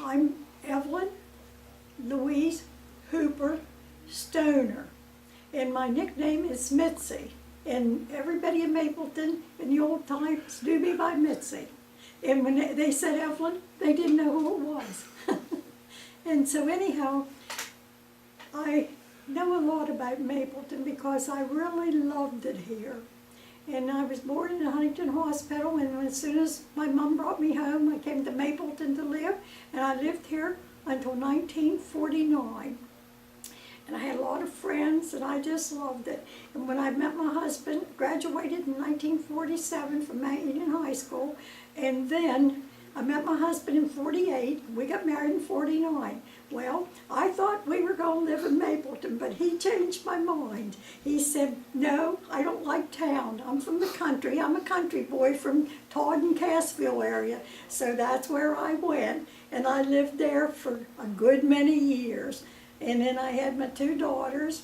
I'm Evelyn Louise Hooper Stoner, and my nickname is Mitzi. And everybody in Mapleton in the old times knew me by Mitzi. And when they said Evelyn, they didn't know who it was. And so anyhow, I know a lot about Mapleton because I really loved it here. And I was born in the Huntington Hospital, and as soon as my mom brought me home, I came to Mapleton to live, and I lived here until 1949. And I had a lot of friends, and I just loved it. And when I met my husband, graduated in 1947 from Mount Union High School, and then I met my husband in 48. We got married in 49. Well, I thought we were going to live in Mapleton, but he changed my mind. He said, no, I don't like town. I'm from the country. I'm a country boy from Todd and Cassville area. So that's where I went, and I lived there for a good many years. And then I had my 2 daughters,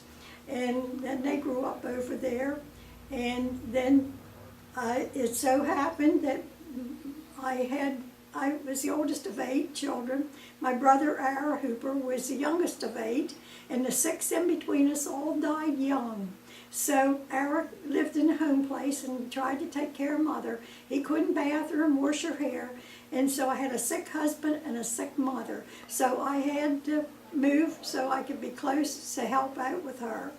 and then they grew up over there. And then it so happened that I was the oldest of 8 children. My brother, Ara Hooper, was the youngest of 8, and the 6 in between us all died young. So Ara lived in a home place and tried to take care of Mother. He couldn't bath her and wash her hair, and so I had a sick husband and a sick mother. So I had to move so I could be close to help out with her.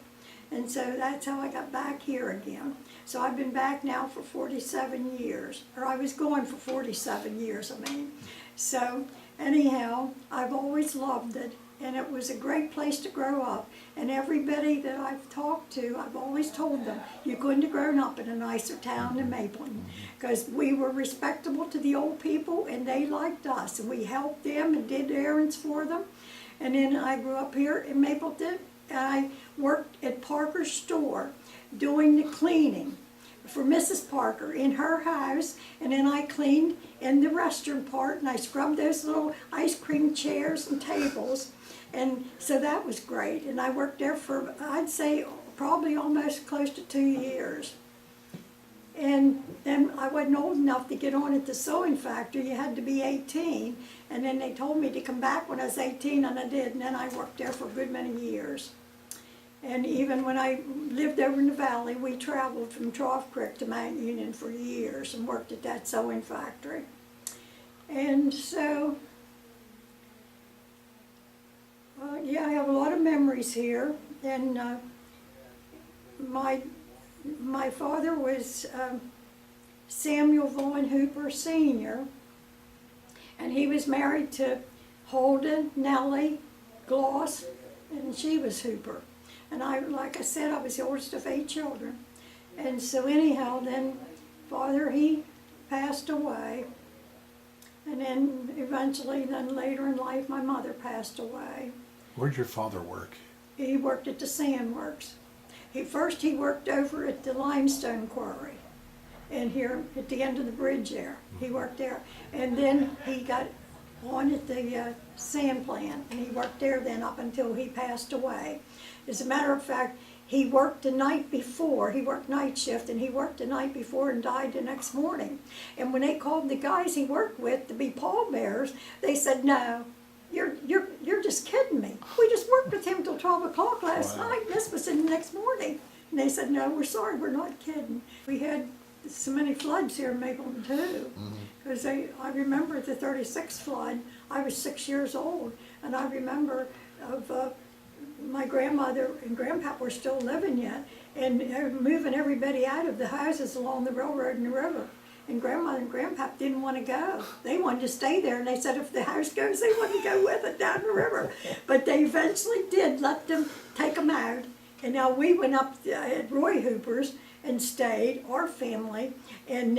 And so that's how I got back here again. So I've been back now for 47 years, or I was going for 47 years, I mean. So anyhow, I've always loved it, and it was a great place to grow up. And everybody that I've talked to, I've always told them, you couldn't have grown up in a nicer town than Mapleton, because we were respectable to the old people, and they liked us, and we helped them and did errands for them. And then I grew up here in Mapleton, and I worked at Parker's store doing the cleaning for Mrs. Parker in her house, and then I cleaned in the restroom part, and I scrubbed those little ice cream chairs and tables, and so that was great. And I worked there for, I'd say, probably almost close to 2 years. And then I wasn't old enough to get on at the sewing factory. You had to be 18, and then they told me to come back when I was 18, and I did, and then I worked there for a good many years. And even when I lived over in the valley, we traveled from Trough Creek to Mount Union for years and worked at that sewing factory. And so, yeah, I have a lot of memories here. And my father was Samuel Vaughan Hooper Sr., and he was married to Holden, Nellie, Gloss, and she was Hooper. And like I said, I was the oldest of 8 children. And so anyhow, then Father, he passed away. And then eventually, then later in life, my mother passed away. Where'd your father work? He worked at the sandworks. First he worked over at the limestone quarry. And here at the end of the bridge there, he worked there. And then he got on at the sand plant, and he worked there then up until he passed away. As a matter of fact, he worked the night before. He worked night shift, and he worked the night before and died the next morning. And when they called the guys he worked with to be pallbearers, they said, no, you're just kidding me. We just worked with him till 12 o'clock last night. This was in the next morning. And they said, no, we're sorry, we're not kidding. We had so many floods here in Mapleton too. Because I remember the 36th flood. I was 6 years old, and I remember of my grandmother and grandpa were still living yet, and moving everybody out of the houses along the railroad and the river. And grandmother and grandpa didn't want to go. They wanted to stay there, and they said if the house goes, they want to go with it down the river. But they eventually did let them take them out. And now we went up at Roy Hooper's and stayed, our family, and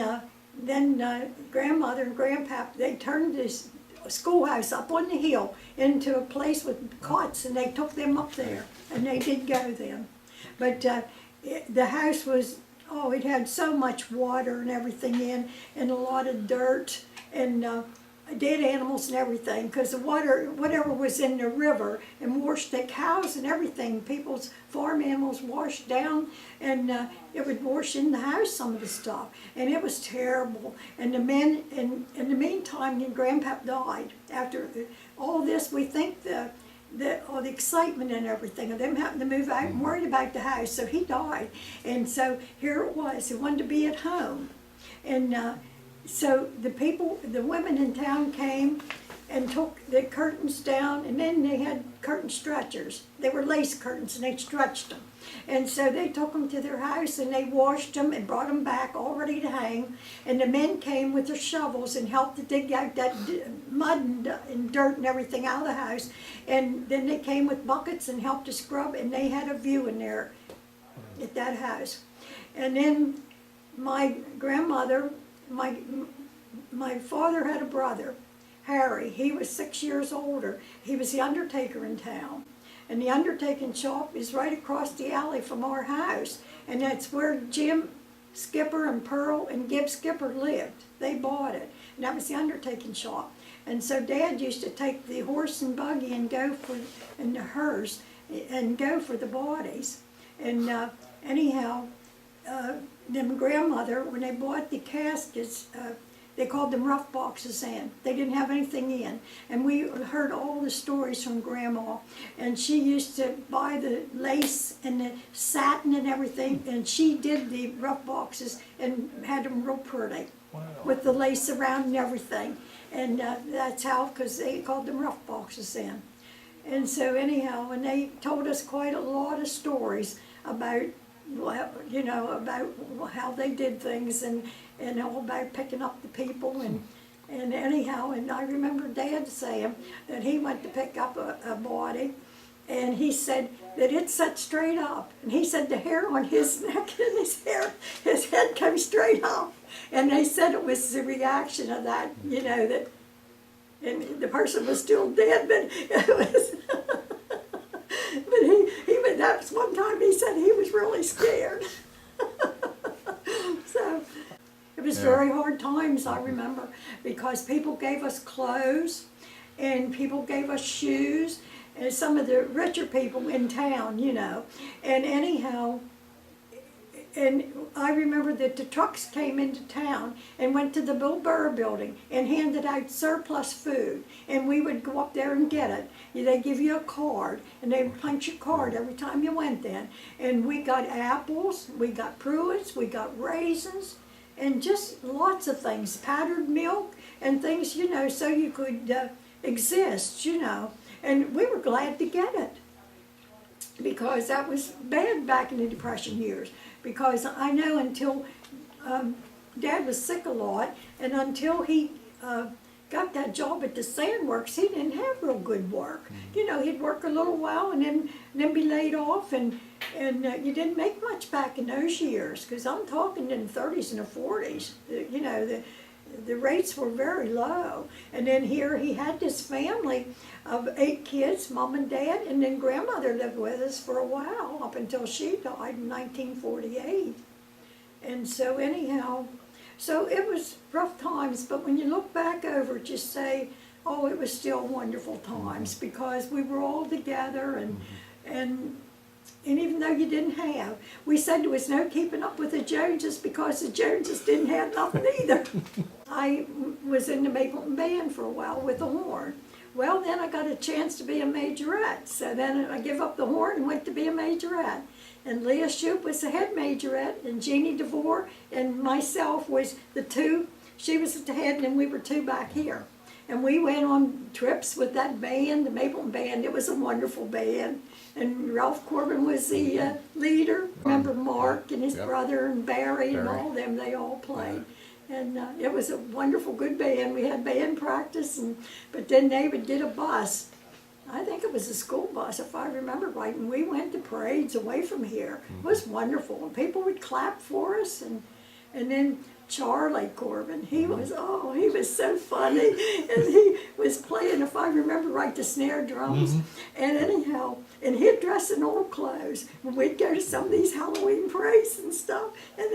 then grandmother and grandpa, they turned this schoolhouse up on the hill into a place with cots, and they took them up there, and they did go then. But the house was, it had so much water and everything in, and a lot of dirt, and dead animals and everything, because the water, whatever was in the river, and washed the cows and everything. People's farm animals washed down, and it would wash in the house, some of the stuff, and it was terrible. And the men, in the meantime, Grandpa died. After all this, we think all the excitement and everything of them having to move out and worried about the house, so he died. And so here it was, he wanted to be at home. And so the women in town came and took the curtains down, and then they had curtain stretchers. They were lace curtains, and they stretched them. And so they took them to their house, and they washed them and brought them back all ready to hang. And the men came with their shovels and helped to dig out that mud and dirt and everything out of the house. And then they came with buckets and helped to scrub, and they had a view in there at that house. And then my grandmother, my father had a brother, Harry. He was 6 years older. He was the undertaker in town. And the undertaking shop is right across the alley from our house. And that's where Jim Skipper and Pearl and Gib Skipper lived. They bought it. And that was the undertaking shop. And so Dad used to take the horse and buggy and and the hearse and go for the bodies. And anyhow, then grandmother, when they bought the caskets, they called them rough boxes in. They didn't have anything in. And we heard all the stories from Grandma. And she used to buy the lace and the satin and everything, and she did the rough boxes and had them real pretty. Wow. With the lace around and everything. And that's how, because they called them rough boxes in. And so anyhow, and they told us quite a lot of stories about, you know, about how they did things and all about picking up the people and anyhow, and I remember Dad saying that he went to pick up a body, and he said that it sat straight up, and he said the hair on his neck and his head came straight up, and they said it was the reaction of that, you know, that, and the person was still dead, but it was. But that was one time he said he was really scared. So it was very hard times, I remember, because people gave us clothes and people gave us shoes, and some of the richer people in town, you know. And anyhow, and I remember that the trucks came into town and went to the Bill Burr building and handed out surplus food, and we would go up there and get it. They give you a card, and they would punch your card every time you went in. And we got apples, we got Pruitts, we got raisins, and just lots of things, powdered milk and things, you know, so you could exist, you know. And we were glad to get it, because that was bad back in the Depression years. Because I know until Dad was sick a lot, and until he got that job at the sandworks, he didn't have real good work. You know, he'd work a little while and then be laid off, and you didn't make much back in those years, because I'm talking in the 30s and the 40s. You know, the rates were very low. And then here he had this family of 8 kids, Mom and Dad, and then Grandmother lived with us for a while, up until she died in 1948. And so anyhow, so it was rough times, but when you look back over it, you say, oh, it was still wonderful times, because we were all together, and even though you didn't have, we said there was no keeping up with the Joneses, because the Joneses didn't have nothing either. I was in the Mapleton Band for a while with the horn. Well, then I got a chance to be a majorette, so then I gave up the horn and went to be a majorette. And Leah Shoup was the head majorette, and Jeannie DeVore and myself was the 2. She was at the head, and then we were 2 back here. And we went on trips with that band, the Mapleton Band. It was a wonderful band. And Ralph Corbin was the leader. Remember Mark and his brother and Barry and all them, they all played. And it was a wonderful, good band. We had band practice, but then they would get a bus. I think it was a school bus, if I remember right, and we went to parades away from here. It was wonderful, and people would clap for us, and then Charlie Corbin, he was so funny, and he was playing, if I remember right, the snare drums, and anyhow, and he'd dress in old clothes, and we'd go to some of these Halloween parades and stuff, and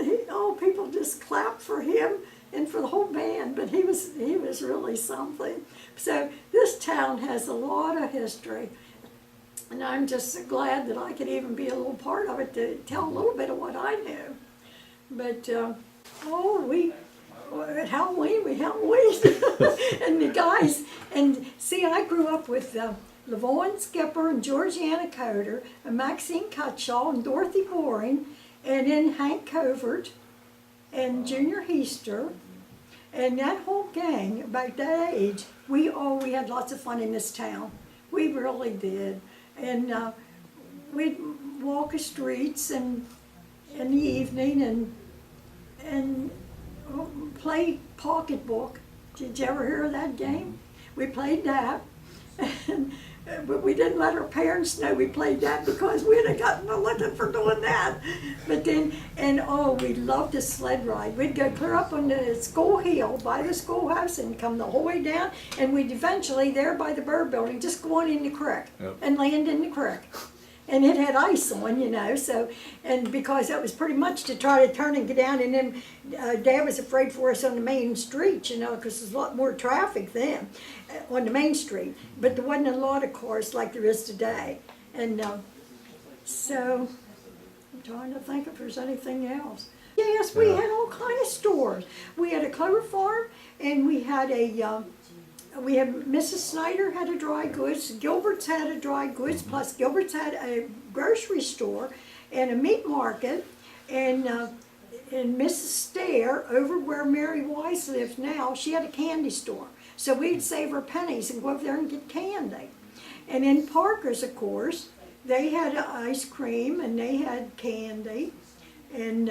people just clapped for him, and for the whole band, but he was really something. So this town has a lot of history, and I'm just so glad that I could even be a little part of it to tell a little bit of what I knew. But at Halloween we Halloween, and the guys, and see, I grew up with LaVaughn Skipper and Georgiana Coder and Maxine Cutshaw and Dorothy Boring, and then Hank Covert and Junior Heaster, and that whole gang about that age. We had lots of fun in this town. We really did, and we'd walk the streets and in the evening and play pocketbook. Did you ever hear of that game? We played that, but we didn't let our parents know we played that because we'd have gotten a licking for doing that. But then, we loved the sled ride. We'd go clear up on the school hill by the schoolhouse and come the whole way down, and we'd eventually, there by the Bird Building, just go on in the creek and land in the creek. And it had ice on, so, and because that was pretty much to try to turn and get down, and then Dad was afraid for us on the main street, because there's a lot more traffic then on the main street, but there wasn't a lot of cars like there is today. And so, I'm trying to think if there's anything else. Yes, we had all kind of stores. We had a clover farm, and we had Mrs. Snyder had a dry goods, Gilbert's had a dry goods, plus Gilbert's had a grocery store and a meat market, and Mrs. Stair, over where Mary Wise lives now, she had a candy store. So we'd save our pennies and go over there and get candy. And in Parker's, of course, they had ice cream and they had candy, and